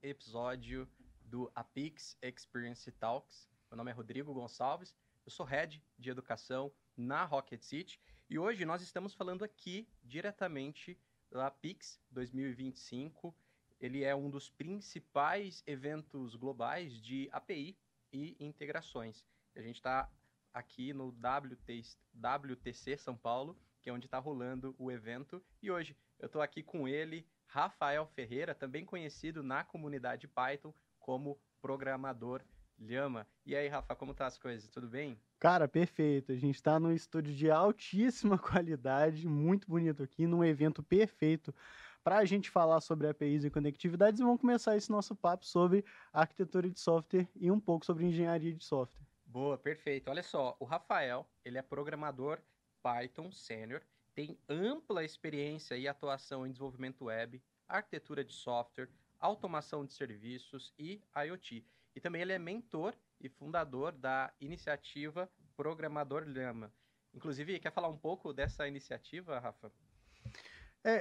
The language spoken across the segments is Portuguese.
episódio do Apix Experience Talks. Meu nome é Rodrigo Gonçalves, eu sou Head de Educação na Rocket City e hoje nós estamos falando aqui diretamente do Apix 2025. Ele é um dos principais eventos globais de API e integrações. A gente está aqui no WTC São Paulo, que é onde está rolando o evento, e hoje eu estou aqui com ele, Rafael Ferreira, também conhecido na comunidade Python como programador Llama. E aí, Rafa, como tá as coisas? Tudo bem? Cara, perfeito. A gente está num estúdio de altíssima qualidade, muito bonito aqui, num evento perfeito para a gente falar sobre APIs e conectividades, e vamos começar esse nosso papo sobre arquitetura de software e um pouco sobre engenharia de software. Boa, perfeito. Olha só, o Rafael, ele é programador Python Sênior, tem ampla experiência e atuação em desenvolvimento web, arquitetura de software, automação de serviços e IoT. E também ele é mentor e fundador da iniciativa Programador Llama. Inclusive, quer falar um pouco dessa iniciativa, Rafa?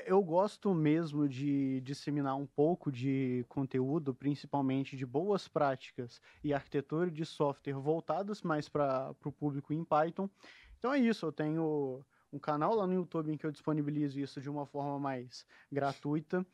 Eu gosto mesmo de disseminar um pouco de conteúdo, principalmente de boas práticas e arquitetura de software voltadas mais para o público em Python. Então é isso, eu tenho um canal lá no YouTube em que eu disponibilizo isso de uma forma mais gratuita.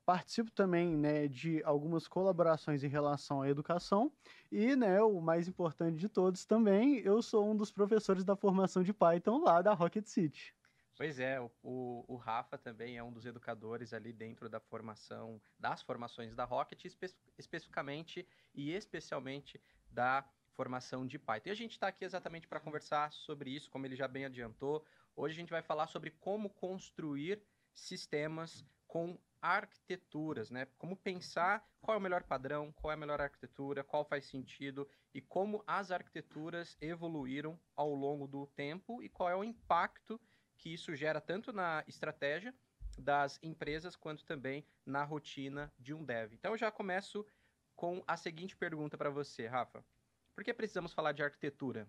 Participo também, né, de algumas colaborações em relação à educação e, né, o mais importante de todos também, eu sou um dos professores da formação de Python lá da Rocket City. Pois é, o Rafa também é um dos educadores ali dentro da formação, das formações da Rocket, especificamente e especialmente da formação de Python. E a gente está aqui exatamente para conversar sobre isso, como ele já bem adiantou. Hoje a gente vai falar sobre como construir sistemas com arquiteturas, né? Como pensar qual é o melhor padrão, qual é a melhor arquitetura, qual faz sentido e como as arquiteturas evoluíram ao longo do tempo e qual é o impacto que isso gera tanto na estratégia das empresas quanto também na rotina de um dev. Então eu já começo com a seguinte pergunta para você, Rafa. Por que precisamos falar de arquitetura?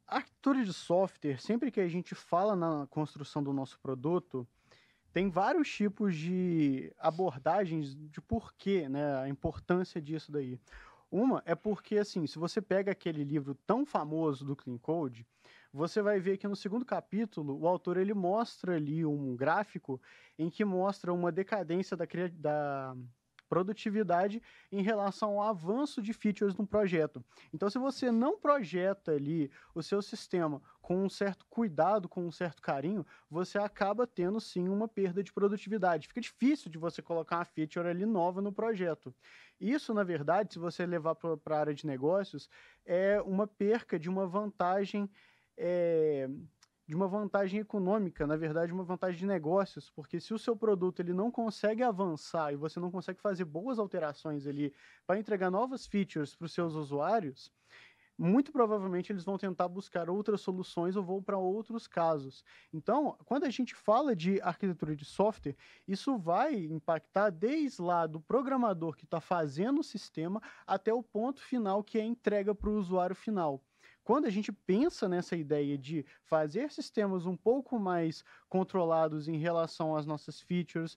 A arquitetura de software, sempre que a gente fala na construção do nosso produto, tem vários tipos de abordagens de porquê, né, a importância disso daí. Uma é porque, assim, se você pega aquele livro tão famoso do Clean Code, você vai ver que no segundo capítulo, o autor ele mostra ali um gráfico em que mostra uma decadência da produtividade em relação ao avanço de features no projeto. Então, se você não projeta ali o seu sistema com um certo cuidado, com um certo carinho, você acaba tendo sim uma perda de produtividade. Fica difícil de você colocar uma feature ali nova no projeto. Isso, na verdade, se você levar para a área de negócios, é uma perca é, de uma vantagem econômica, na verdade, uma vantagem de negócios, porque se o seu produto ele não consegue avançar e você não consegue fazer boas alterações ali para entregar novas features para os seus usuários, muito provavelmente eles vão tentar buscar outras soluções ou vão para outros casos. Então, quando a gente fala de arquitetura de software, isso vai impactar desde lá do programador que está fazendo o sistema até o ponto final que é a entrega para o usuário final. Quando a gente pensa nessa ideia de fazer sistemas um pouco mais controlados em relação às nossas features,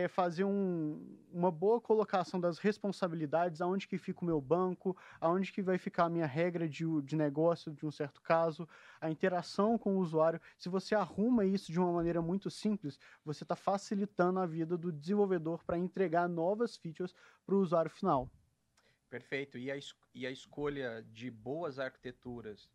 fazer uma boa colocação das responsabilidades, aonde que fica o meu banco, aonde que vai ficar a minha regra de negócio de um certo caso, a interação com o usuário. Se você arruma isso de uma maneira muito simples, você está facilitando a vida do desenvolvedor para entregar novas features para o usuário final. Perfeito. E a escolha de boas arquiteturas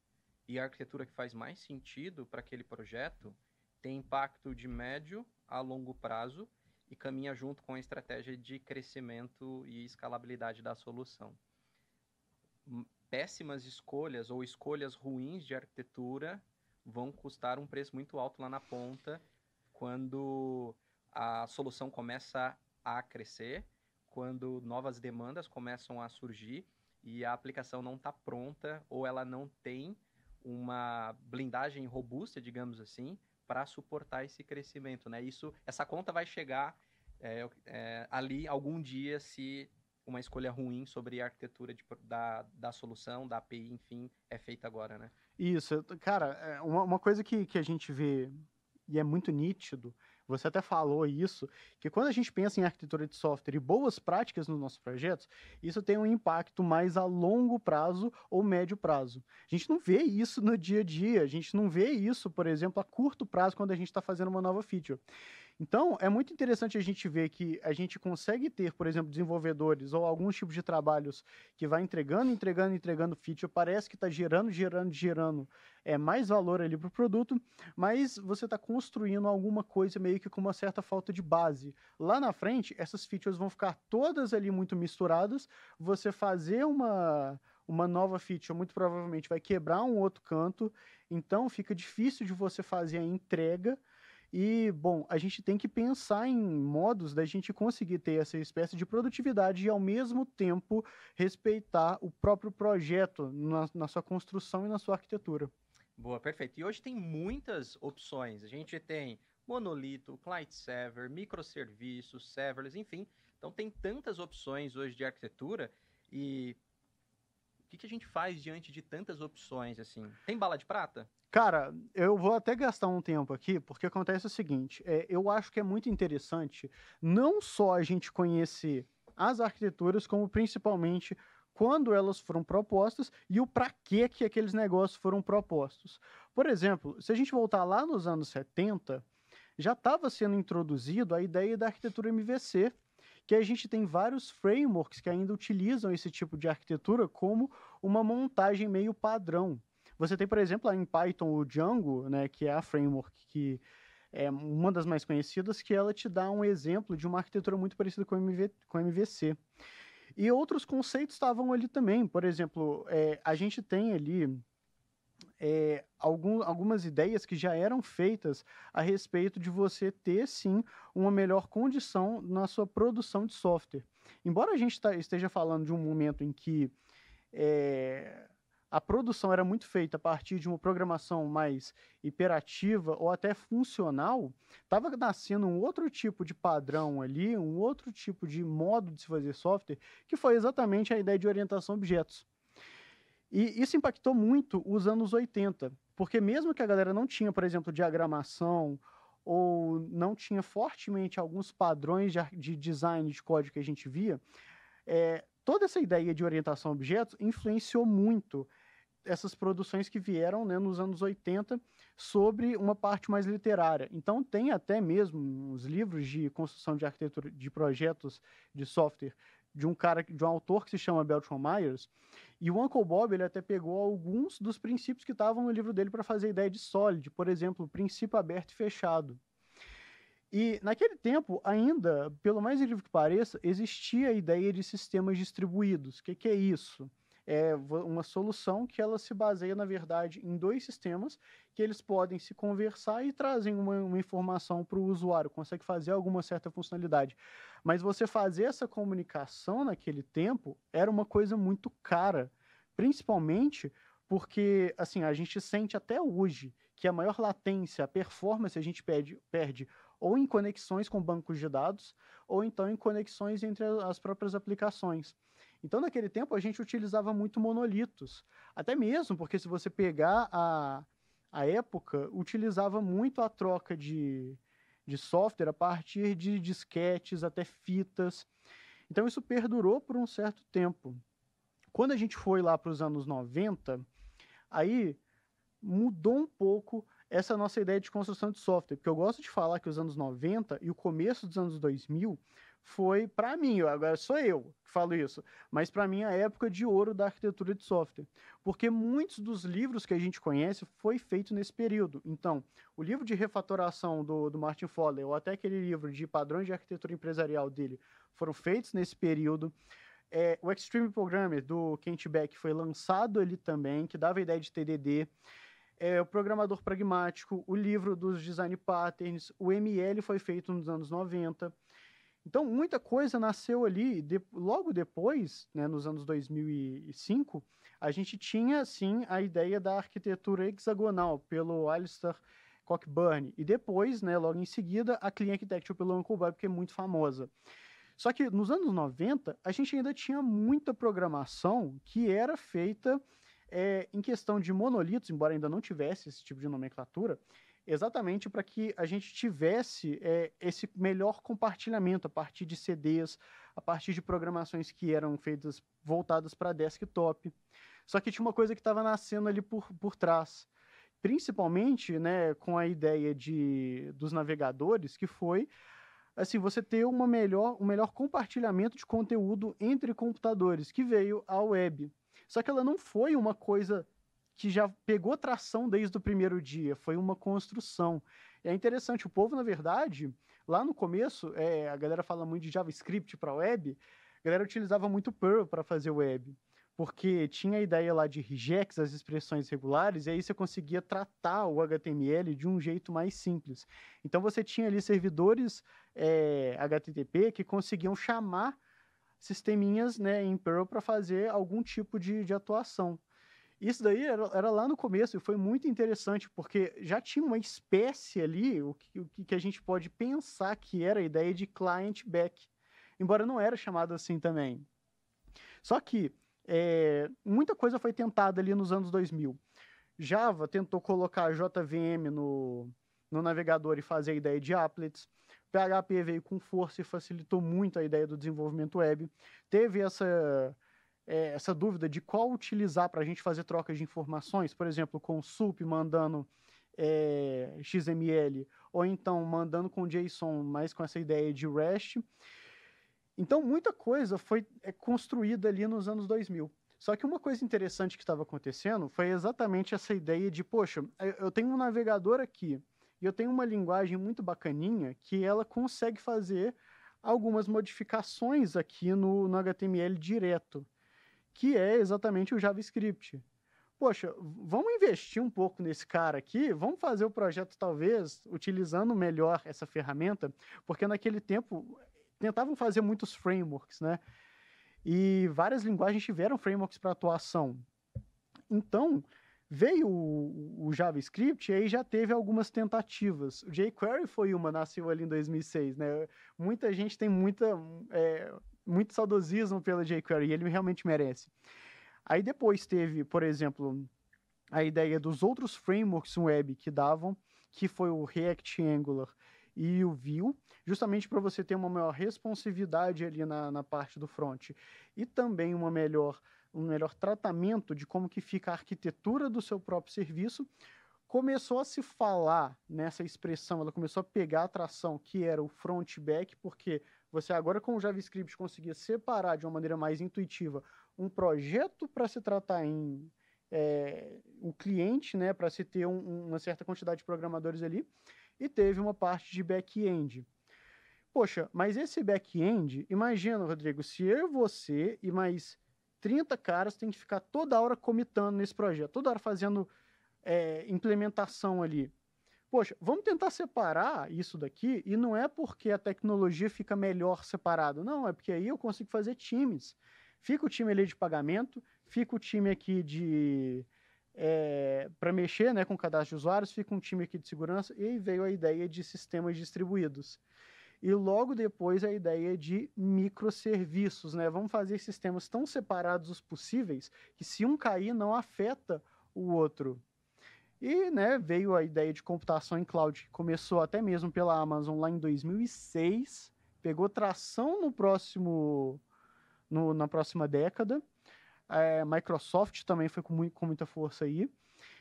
e a arquitetura que faz mais sentido para aquele projeto tem impacto de médio a longo prazo e caminha junto com a estratégia de crescimento e escalabilidade da solução. Péssimas escolhas ou escolhas ruins de arquitetura vão custar um preço muito alto lá na ponta quando a solução começa a crescer, quando novas demandas começam a surgir e a aplicação não está pronta ou ela não tem uma blindagem robusta, digamos assim, para suportar esse crescimento, né? Essa conta vai chegar ali algum dia se uma escolha ruim sobre a arquitetura da solução, da API, enfim, é feita agora, né? Isso, cara, uma coisa que a gente vê e é muito nítido, você até falou isso, que quando a gente pensa em arquitetura de software e boas práticas nos nossos projetos, isso tem um impacto mais a longo prazo ou médio prazo. A gente não vê isso no dia a dia, a gente não vê isso, por exemplo, a curto prazo quando a gente está fazendo uma nova feature. Então, é muito interessante a gente ver que a gente consegue ter, por exemplo, desenvolvedores ou alguns tipos de trabalhos que vai entregando feature, parece que está gerando mais valor ali para o produto, mas você está construindo alguma coisa meio que com uma certa falta de base. Lá na frente, essas features vão ficar todas ali muito misturadas, você fazer uma nova feature muito provavelmente vai quebrar um outro canto, então fica difícil de você fazer a entrega. E, bom, a gente tem que pensar em modos da gente conseguir ter essa espécie de produtividade e, ao mesmo tempo, respeitar o próprio projeto na sua construção e na sua arquitetura. Boa, perfeito. E hoje tem muitas opções. A gente tem monolito, client server, microserviços, serverless, enfim. Então tem tantas opções hoje de arquitetura e o que a gente faz diante de tantas opções, assim? Tem bala de prata? Cara, eu vou até gastar um tempo aqui, porque acontece o seguinte, eu acho que é muito interessante não só a gente conhecer as arquiteturas, como principalmente quando elas foram propostas e o para que aqueles negócios foram propostos. Por exemplo, se a gente voltar lá nos anos 70, já estava sendo introduzido a ideia da arquitetura MVC, que a gente tem vários frameworks que ainda utilizam esse tipo de arquitetura como uma montagem meio padrão. Você tem, por exemplo, em Python o Django, né, que é a framework que é uma das mais conhecidas, que ela te dá um exemplo de uma arquitetura muito parecida com MVC. E outros conceitos estavam ali também. Por exemplo, a gente tem ali algumas ideias que já eram feitas a respeito de você ter, sim, uma melhor condição na sua produção de software. Embora a gente esteja falando de um momento em que a produção era muito feita a partir de uma programação mais imperativa ou até funcional, estava nascendo um outro tipo de padrão ali, um outro tipo de modo de se fazer software, que foi exatamente a ideia de orientação a objetos. E isso impactou muito os anos 80, porque mesmo que a galera não tinha, por exemplo, diagramação ou não tinha fortemente alguns padrões de design de código que a gente via, toda essa ideia de orientação a objetos influenciou muito essas produções que vieram, né, nos anos 80 sobre uma parte mais literária. Então tem até mesmo os livros de construção de arquitetura de projetos de software de um autor que se chama Beltran Myers, e o Uncle Bob ele até pegou alguns dos princípios que estavam no livro dele para fazer a ideia de Solid, por exemplo, o princípio aberto e fechado. E naquele tempo, ainda, pelo mais incrível que pareça, existia a ideia de sistemas distribuídos. O que é isso? É uma solução que ela se baseia, na verdade, em dois sistemas que eles podem se conversar e trazem uma informação para o usuário, consegue fazer alguma certa funcionalidade. Mas você fazer essa comunicação naquele tempo era uma coisa muito cara, principalmente porque, assim, a gente sente até hoje que a maior latência, a performance a gente perde ou em conexões com bancos de dados, ou então em conexões entre as próprias aplicações. Então, naquele tempo, a gente utilizava muito monolitos. Até mesmo porque, se você pegar a época, utilizava muito a troca de software a partir de disquetes até fitas. Então, isso perdurou por um certo tempo. Quando a gente foi lá para os anos 90, aí mudou um pouco essa nossa ideia de construção de software, porque eu gosto de falar que os anos 90 e o começo dos anos 2000 foi, para mim, agora sou eu que falo isso, mas para mim a época de ouro da arquitetura de software, porque muitos dos livros que a gente conhece foi feito nesse período. Então, o livro de refatoração do Martin Fowler, ou até aquele livro de padrões de arquitetura empresarial dele, foram feitos nesse período. O Extreme Programmer, do Kent Beck, foi lançado ali também, que dava a ideia de TDD. O Programador Pragmático, o livro dos Design Patterns, o ML foi feito nos anos 90. Então, muita coisa nasceu ali. Logo depois, né, nos anos 2005, a gente tinha, sim, a ideia da arquitetura hexagonal, pelo Alistair Cockburn. E depois, né, logo em seguida, a Clean Architecture pelo Uncle Bob, que é muito famosa. Só que nos anos 90, a gente ainda tinha muita programação que era feita em questão de monolitos, embora ainda não tivesse esse tipo de nomenclatura, exatamente para que a gente tivesse esse melhor compartilhamento a partir de CDs, a partir de programações que eram feitas voltadas para desktop. Só que tinha uma coisa que estava nascendo ali por trás, principalmente, né, com a ideia dos navegadores, que foi assim, você ter um melhor compartilhamento de conteúdo entre computadores, que veio a web. Só que ela não foi uma coisa que já pegou tração desde o primeiro dia, foi uma construção. É interessante, o povo, na verdade, lá no começo, a galera fala muito de JavaScript para web, a galera utilizava muito Perl para fazer web, porque tinha a ideia lá de regex, as expressões regulares, e aí você conseguia tratar o HTML de um jeito mais simples. Então você tinha ali servidores HTTP que conseguiam chamar sisteminhas, né, em Perl para fazer algum tipo de atuação. Isso daí era lá no começo e foi muito interessante, porque já tinha uma espécie ali, o que a gente pode pensar que era a ideia de client back, embora não era chamado assim também. Só que muita coisa foi tentada ali nos anos 2000. Java tentou colocar JVM no navegador e fazer a ideia de applets. PHP veio com força e facilitou muito a ideia do desenvolvimento web. Teve essa dúvida de qual utilizar para a gente fazer trocas de informações, por exemplo, com o SUP mandando XML, ou então mandando com JSON, mas com essa ideia de REST. Então, muita coisa foi construída ali nos anos 2000. Só que uma coisa interessante que estava acontecendo foi exatamente essa ideia de, poxa, eu tenho um navegador aqui, e eu tenho uma linguagem muito bacaninha que ela consegue fazer algumas modificações aqui no HTML direto, que é exatamente o JavaScript. Poxa, vamos investir um pouco nesse cara aqui, vamos fazer o projeto talvez utilizando melhor essa ferramenta, porque naquele tempo tentavam fazer muitos frameworks, né? E várias linguagens tiveram frameworks para atuação. Então, veio o JavaScript e aí já teve algumas tentativas. O jQuery foi uma, nasceu ali em 2006, né? Muita gente tem muito saudosismo pelo jQuery e ele realmente merece. Aí depois teve, por exemplo, a ideia dos outros frameworks web que davam, que foi o React Angular e o Vue, justamente para você ter uma maior responsividade ali na parte do front e também um melhor tratamento de como que fica a arquitetura do seu próprio serviço. Começou a se falar nessa expressão, ela começou a pegar a atração que era o front-back, porque você agora com o JavaScript conseguia separar de uma maneira mais intuitiva um projeto para se tratar em um cliente, né, para se ter uma certa quantidade de programadores ali, e teve uma parte de back-end. Poxa, mas esse back-end, imagina, Rodrigo, se eu e você e mais 30 caras tem que ficar toda hora comitando nesse projeto, toda hora fazendo implementação ali. Poxa, vamos tentar separar isso daqui, e não é porque a tecnologia fica melhor separado, não, é porque aí eu consigo fazer times. Fica o time ali de pagamento, fica o time aqui para mexer, né, com o cadastro de usuários, fica um time aqui de segurança, e aí veio a ideia de sistemas distribuídos. E logo depois a ideia de microserviços, né? Vamos fazer sistemas tão separados os possíveis que se um cair não afeta o outro. E, né, veio a ideia de computação em cloud, que começou até mesmo pela Amazon lá em 2006, pegou tração na próxima década. Microsoft também foi com muita força aí.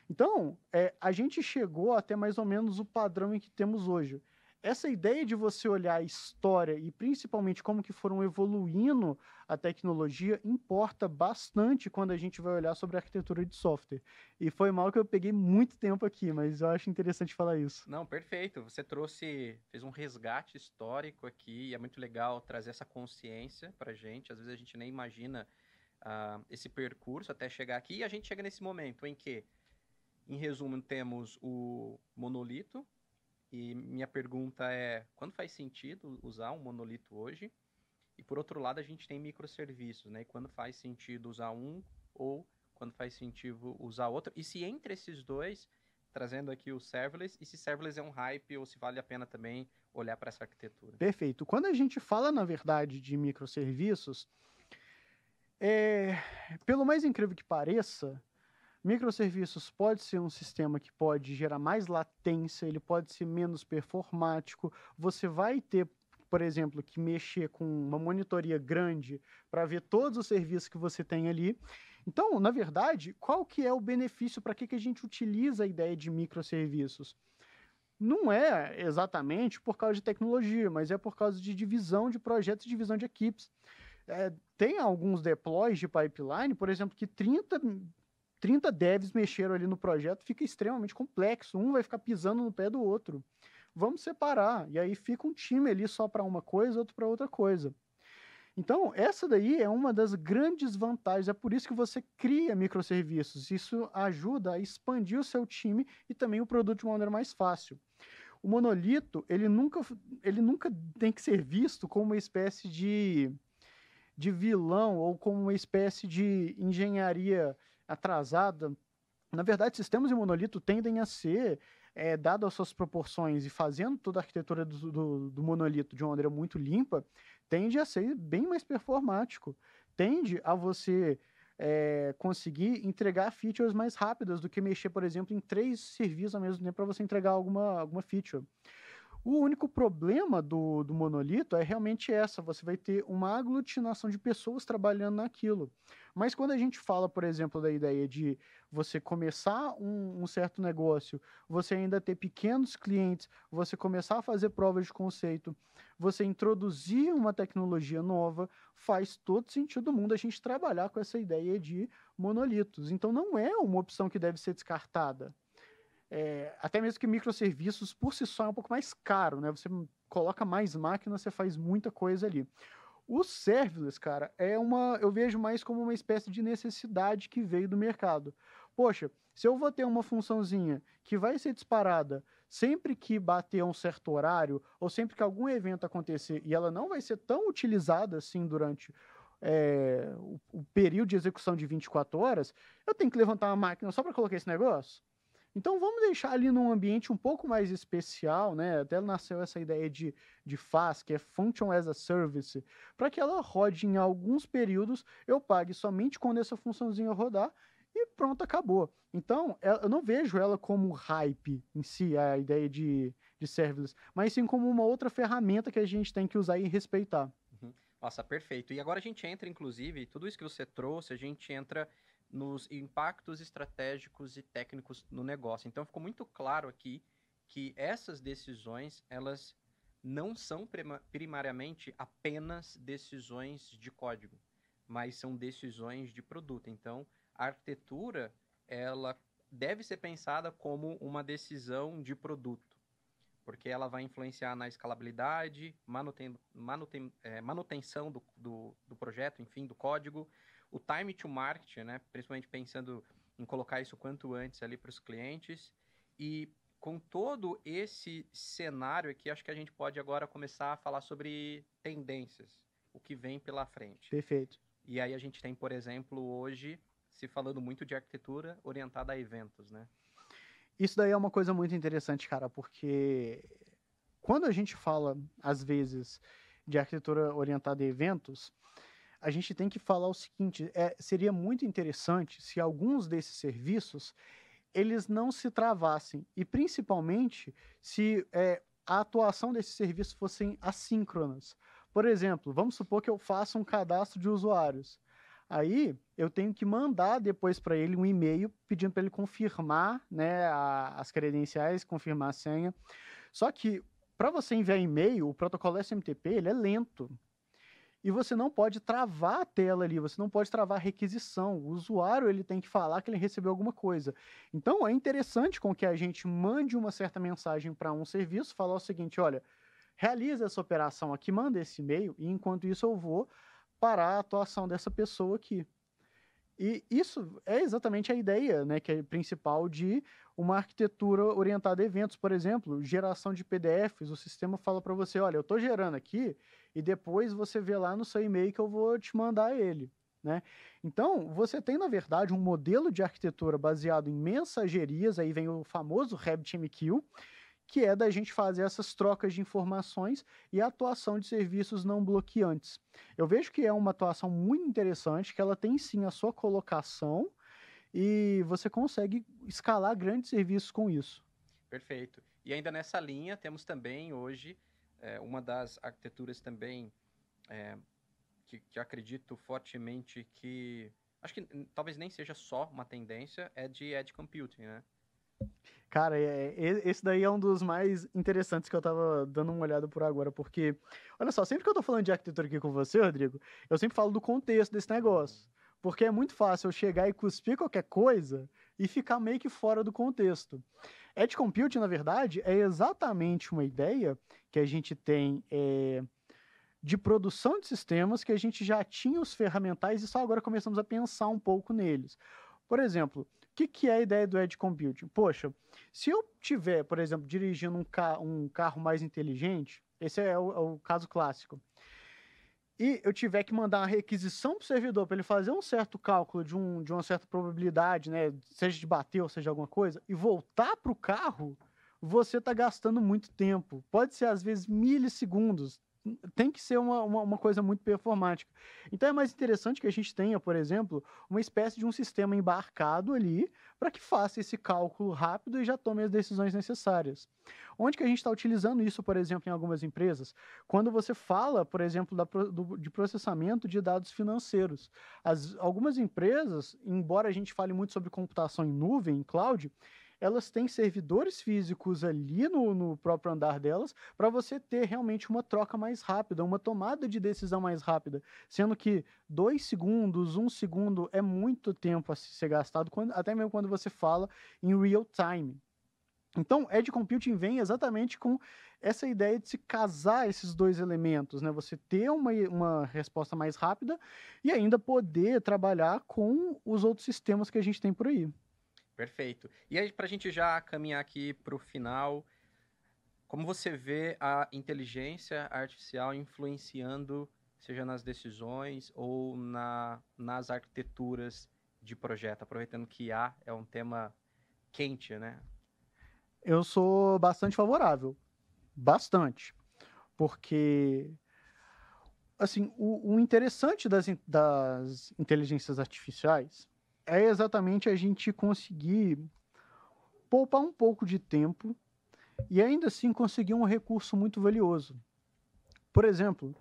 Então, a gente chegou até mais ou menos o padrão em que temos hoje. Essa ideia de você olhar a história e principalmente como que foram evoluindo a tecnologia importa bastante quando a gente vai olhar sobre a arquitetura de software. E foi mal que eu peguei muito tempo aqui, mas eu acho interessante falar isso. Não, perfeito. Você fez um resgate histórico aqui e é muito legal trazer essa consciência pra gente. Às vezes a gente nem imagina esse percurso até chegar aqui e a gente chega nesse momento em que, em resumo, temos o monolito. E minha pergunta é, quando faz sentido usar um monolito hoje? E por outro lado, a gente tem microserviços, né? E quando faz sentido usar um ou quando faz sentido usar outro? E se entre esses dois, trazendo aqui o serverless, e se serverless é um hype ou se vale a pena também olhar para essa arquitetura? Perfeito. Quando a gente fala, na verdade, de microserviços, pelo mais incrível que pareça, Microserviços pode ser um sistema que pode gerar mais latência, ele pode ser menos performático. Você vai ter, por exemplo, que mexer com uma monitoria grande para ver todos os serviços que você tem ali. Então, na verdade, qual que é o benefício, para que a gente utiliza a ideia de microserviços? Não é exatamente por causa de tecnologia, mas é por causa de divisão de projetos, divisão de equipes. Tem alguns deploys de pipeline, por exemplo, que 30 devs mexeram ali no projeto, fica extremamente complexo. Um vai ficar pisando no pé do outro. Vamos separar. E aí fica um time ali só para uma coisa, outro para outra coisa. Então, essa daí é uma das grandes vantagens. É por isso que você cria microserviços. Isso ajuda a expandir o seu time e também o produto de uma maneira mais fácil. O monolito, ele nunca tem que ser visto como uma espécie de vilão ou como uma espécie de engenharia atrasada. Na verdade, sistemas de monolito tendem a ser, dado as suas proporções e fazendo toda a arquitetura do monolito de uma maneira muito limpa, tende a ser bem mais performático. Tende a você conseguir entregar features mais rápidas do que mexer, por exemplo, em 3 serviços ao mesmo tempo para você entregar alguma feature. O único problema do monolito é realmente você vai ter uma aglutinação de pessoas trabalhando naquilo. Mas quando a gente fala, por exemplo, da ideia de você começar um certo negócio, você ainda ter pequenos clientes, você começar a fazer provas de conceito, você introduzir uma tecnologia nova, faz todo sentido do mundo a gente trabalhar com essa ideia de monolitos. Então não é uma opção que deve ser descartada. Até mesmo que microserviços por si só é um pouco mais caro, né? Você coloca mais máquinas, você faz muita coisa ali. O serverless, cara, eu vejo mais como uma espécie de necessidade que veio do mercado. Poxa, se eu vou ter uma funçãozinha que vai ser disparada sempre que bater um certo horário, ou sempre que algum evento acontecer, e ela não vai ser tão utilizada assim durante o período de execução de 24 horas, eu tenho que levantar uma máquina só para colocar esse negócio? Então vamos deixar ali num ambiente um pouco mais especial, né? Até nasceu essa ideia de FaaS, que é Function as a Service, para que ela rode em alguns períodos, eu pague somente quando essa funçãozinha rodar e pronto, acabou. Então, eu não vejo ela como hype em si, a ideia de serverless, mas sim como uma outra ferramenta que a gente tem que usar e respeitar. Nossa, perfeito. E agora a gente entra, inclusive, tudo isso que você trouxe, a gente entra nos impactos estratégicos e técnicos no negócio. Então, ficou muito claro aqui que essas decisões, elas não são primariamente apenas decisões de código, mas são decisões de produto. Então, a arquitetura, ela deve ser pensada como uma decisão de produto, porque ela vai influenciar na escalabilidade, manutenção do projeto, enfim, do código, o time to market, né, principalmente pensando em colocar isso quanto antes ali para os clientes. E com todo esse cenário aqui, acho que a gente pode agora começar a falar sobre tendências, o que vem pela frente. Perfeito. E aí a gente tem, por exemplo, hoje, se falando muito de arquitetura orientada a eventos, né? Isso daí é uma coisa muito interessante, cara, porque quando a gente fala, às vezes, de arquitetura orientada a eventos, a gente tem que falar o seguinte, seria muito interessante se alguns desses serviços, eles não se travassem, e principalmente se a atuação desses serviços fossem assíncronas. Por exemplo, vamos supor que eu faça um cadastro de usuários. Aí eu tenho que mandar depois para ele um e-mail pedindo para ele confirmar, né, as credenciais, confirmar a senha. Só que para você enviar e-mail, o protocolo SMTP ele é lento. E você não pode travar a tela ali, você não pode travar a requisição. O usuário ele tem que falar que ele recebeu alguma coisa. Então é interessante com que a gente mande uma certa mensagem para um serviço, falar o seguinte, olha, realiza essa operação aqui, manda esse e-mail, e enquanto isso eu vou parar a atuação dessa pessoa aqui. E isso é exatamente a ideia, né, que é principal de uma arquitetura orientada a eventos. Por exemplo, geração de PDFs, o sistema fala para você, olha, eu estou gerando aqui e depois você vê lá no seu e-mail que eu vou te mandar ele. Né? Então, você tem, na verdade, um modelo de arquitetura baseado em mensagerias, aí vem o famoso RabbitMQ, que é da gente fazer essas trocas de informações e a atuação de serviços não bloqueantes. Eu vejo que é uma atuação muito interessante, que ela tem sim a sua colocação, e você consegue escalar grandes serviços com isso. Perfeito. E ainda nessa linha, temos também hoje uma das arquiteturas também que acredito fortemente que... Acho que talvez nem seja só uma tendência, é de Edge Computing, né? Cara, esse daí é um dos mais interessantes que eu tava dando uma olhada por agora, porque, olha só, sempre que eu tô falando de arquitetura aqui com você, Rodrigo, eu sempre falo do contexto desse negócio, porque é muito fácil eu chegar e cuspir qualquer coisa e ficar meio que fora do contexto. Edge Computing, na verdade, é exatamente uma ideia que a gente tem de produção de sistemas que a gente já tinha os ferramentais e só agora começamos a pensar um pouco neles. Por exemplo, o que é a ideia do Edge Computing? Poxa, se eu tiver, por exemplo, dirigindo um carro mais inteligente, esse é o caso clássico, e eu tiver que mandar uma requisição para o servidor para ele fazer um certo cálculo de uma certa probabilidade, né, seja de bater ou seja alguma coisa, e voltar para o carro, você está gastando muito tempo. Pode ser, às vezes, milissegundos. Tem que ser uma coisa muito performática. Então é mais interessante que a gente tenha, por exemplo, uma espécie de um sistema embarcado ali para que faça esse cálculo rápido e já tome as decisões necessárias. Onde que a gente está utilizando isso, por exemplo, em algumas empresas? Quando você fala, por exemplo, de processamento de dados financeiros. Algumas empresas, embora a gente fale muito sobre computação em nuvem, em cloud, elas têm servidores físicos ali no próprio andar delas para você ter realmente uma troca mais rápida, uma tomada de decisão mais rápida, sendo que 2 segundos, 1 segundo é muito tempo a ser gastado, até mesmo quando você fala em real time. Então, Edge Computing vem exatamente com essa ideia de se casar esses dois elementos, né? Você ter uma resposta mais rápida e ainda poder trabalhar com os outros sistemas que a gente tem por aí. Perfeito. E aí, para a gente já caminhar aqui para o final, como você vê a inteligência artificial influenciando, seja nas decisões ou nas arquiteturas de projeto, aproveitando que IA é um tema quente, né? Eu sou bastante favorável. Bastante. Porque, assim, o interessante das inteligências artificiais é exatamente a gente conseguir poupar um pouco de tempo e ainda assim conseguir um recurso muito valioso. Por exemplo,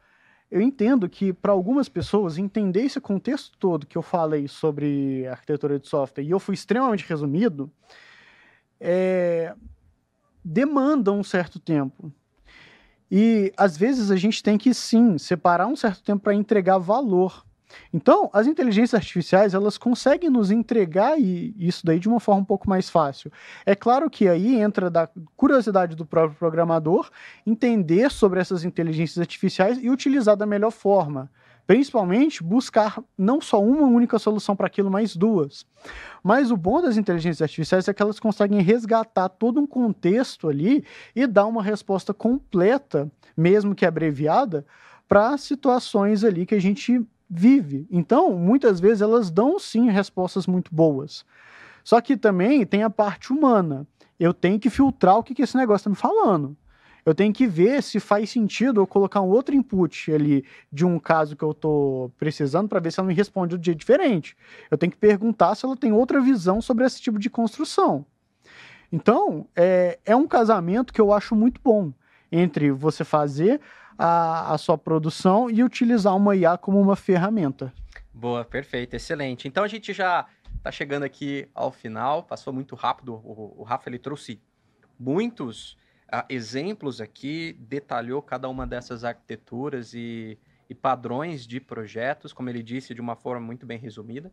eu entendo que para algumas pessoas entender esse contexto todo que eu falei sobre arquitetura de software, e eu fui extremamente resumido, demanda um certo tempo. E às vezes a gente tem que sim separar um certo tempo para entregar valor. Então, as inteligências artificiais, elas conseguem nos entregar isso daí de uma forma um pouco mais fácil. É claro que aí entra da curiosidade do próprio programador, entender sobre essas inteligências artificiais e utilizar da melhor forma. Principalmente, buscar não só uma única solução para aquilo, mas duas. Mas o bom das inteligências artificiais é que elas conseguem resgatar todo um contexto ali e dar uma resposta completa, mesmo que abreviada, para situações ali que a gente vive. Então, muitas vezes elas dão sim respostas muito boas. Só que também tem a parte humana. Eu tenho que filtrar o que esse negócio está me falando. Eu tenho que ver se faz sentido eu colocar um outro input ali de um caso que eu estou precisando para ver se ela me responde de um jeito diferente. Eu tenho que perguntar se ela tem outra visão sobre esse tipo de construção. Então, é um casamento que eu acho muito bom entre você fazer a sua produção e utilizar uma IA como uma ferramenta. Boa, perfeito, excelente. Então a gente já está chegando aqui ao final, passou muito rápido, o Rafa ele trouxe muitos exemplos aqui, detalhou cada uma dessas arquiteturas e padrões de projetos, como ele disse, de uma forma muito bem resumida.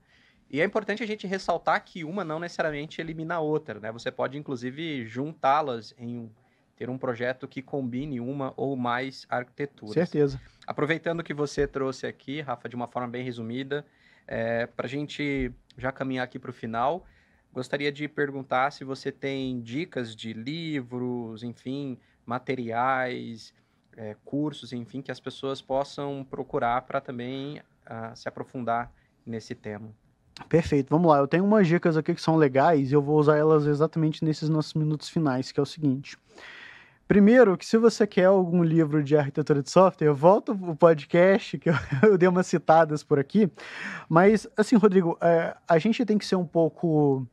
E é importante a gente ressaltar que uma não necessariamente elimina a outra, né? Você pode, inclusive, juntá-las em ter um projeto que combine uma ou mais arquiteturas. Certeza. Aproveitando que você trouxe aqui, Rafa, de uma forma bem resumida, para a gente já caminhar aqui para o final, gostaria de perguntar se você tem dicas de livros, enfim, materiais, cursos, enfim, que as pessoas possam procurar para também se aprofundar nesse tema. Perfeito, vamos lá. Eu tenho umas dicas aqui que são legais e eu vou usar elas exatamente nesses nossos minutos finais, que é o seguinte. Primeiro, que se você quer algum livro de arquitetura de software, volta o podcast, que eu, eu dei umas citadas por aqui. Mas, assim, Rodrigo, a gente tem que ser um pouco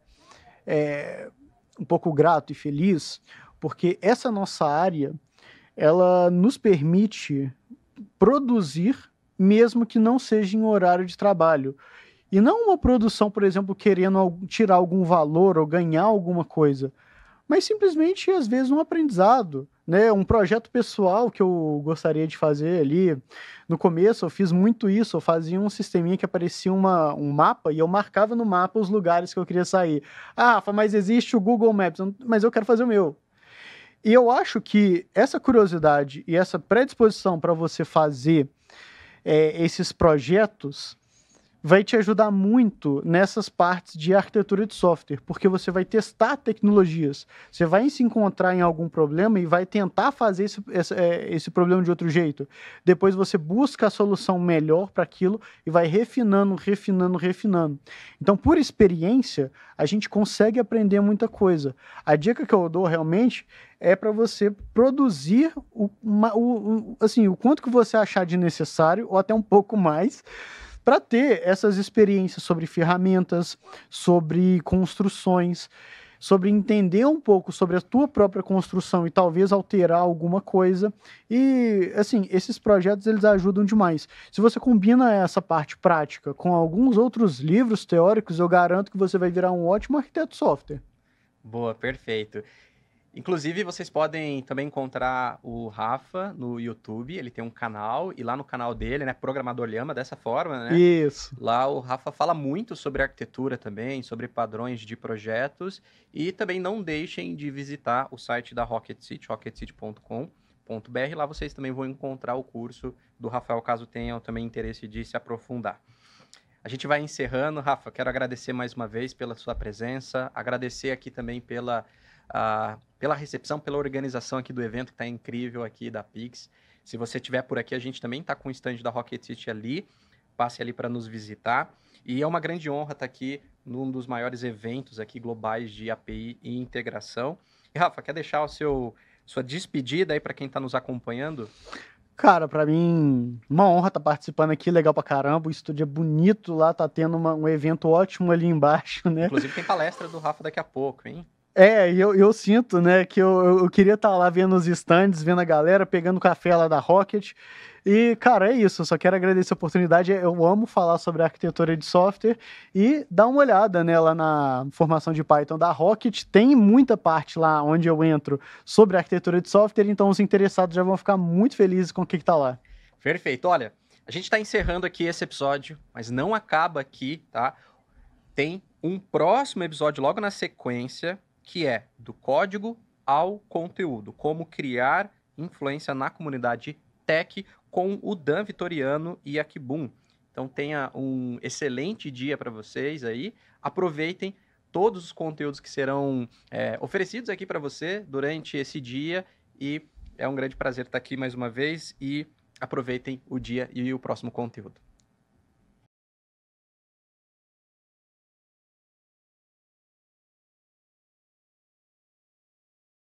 grato e feliz, porque essa nossa área, ela nos permite produzir, mesmo que não seja em horário de trabalho. E não uma produção, por exemplo, querendo tirar algum valor ou ganhar alguma coisa, mas simplesmente, às vezes, um aprendizado, né? Um projeto pessoal que eu gostaria de fazer ali. No começo, eu fiz muito isso, eu fazia um sisteminha que aparecia um mapa e eu marcava no mapa os lugares que eu queria sair. Ah, Rafa, mas existe o Google Maps, mas eu quero fazer o meu. E eu acho que essa curiosidade e essa predisposição para você fazer esses projetos vai te ajudar muito nessas partes de arquitetura de software, porque você vai testar tecnologias, você vai se encontrar em algum problema e vai tentar fazer esse problema de outro jeito. Depois você busca a solução melhor para aquilo e vai refinando, refinando, refinando. Então, por experiência, a gente consegue aprender muita coisa. A dica que eu dou realmente é para você produzir assim, o quanto que você achar de necessário, ou até um pouco mais, para ter essas experiências sobre ferramentas, sobre construções, sobre entender um pouco sobre a tua própria construção e talvez alterar alguma coisa. E, assim, esses projetos, eles ajudam demais. Se você combina essa parte prática com alguns outros livros teóricos, eu garanto que você vai virar um ótimo arquiteto de software. Boa, perfeito. Inclusive, vocês podem também encontrar o Rafa no YouTube, ele tem um canal, e lá no canal dele, né, Programador Lhama, dessa forma, né? Isso. Lá o Rafa fala muito sobre arquitetura também, sobre padrões de projetos, e também não deixem de visitar o site da Rocket City, rocketcity.com.br. Lá vocês também vão encontrar o curso do Rafael, caso tenham também interesse de se aprofundar. A gente vai encerrando. Rafa, quero agradecer mais uma vez pela sua presença, agradecer aqui também pela recepção, pela organização aqui do evento, que está incrível aqui da Pix. Se você estiver por aqui, a gente também está com o stand da Rocket City ali, passe ali para nos visitar. E é uma grande honra estar aqui num dos maiores eventos aqui globais de API e integração. E Rafa, quer deixar sua despedida aí para quem está nos acompanhando? Cara, pra mim, uma honra estar participando aqui, legal pra caramba. O estúdio é bonito lá, tá tendo um evento ótimo ali embaixo, né? Inclusive tem palestra do Rafa daqui a pouco, hein? E eu sinto, né, que eu queria estar lá vendo os stands, vendo a galera, pegando café lá da Rocket. E, cara, é isso. Eu só quero agradecer a oportunidade. Eu amo falar sobre arquitetura de software e dar uma olhada, né, lá na formação de Python da Rocket. Tem muita parte lá onde eu entro sobre arquitetura de software, então os interessados já vão ficar muito felizes com o que tá lá. Perfeito. Olha, a gente está encerrando aqui esse episódio, mas não acaba aqui, tá? Tem um próximo episódio logo na sequência, que é do código ao conteúdo, como criar influência na comunidade tech com o Dan Vitoriano e a Kibum. Então tenha um excelente dia para vocês aí, aproveitem todos os conteúdos que serão oferecidos aqui para você durante esse dia e é um grande prazer estar aqui mais uma vez e aproveitem o dia e o próximo conteúdo.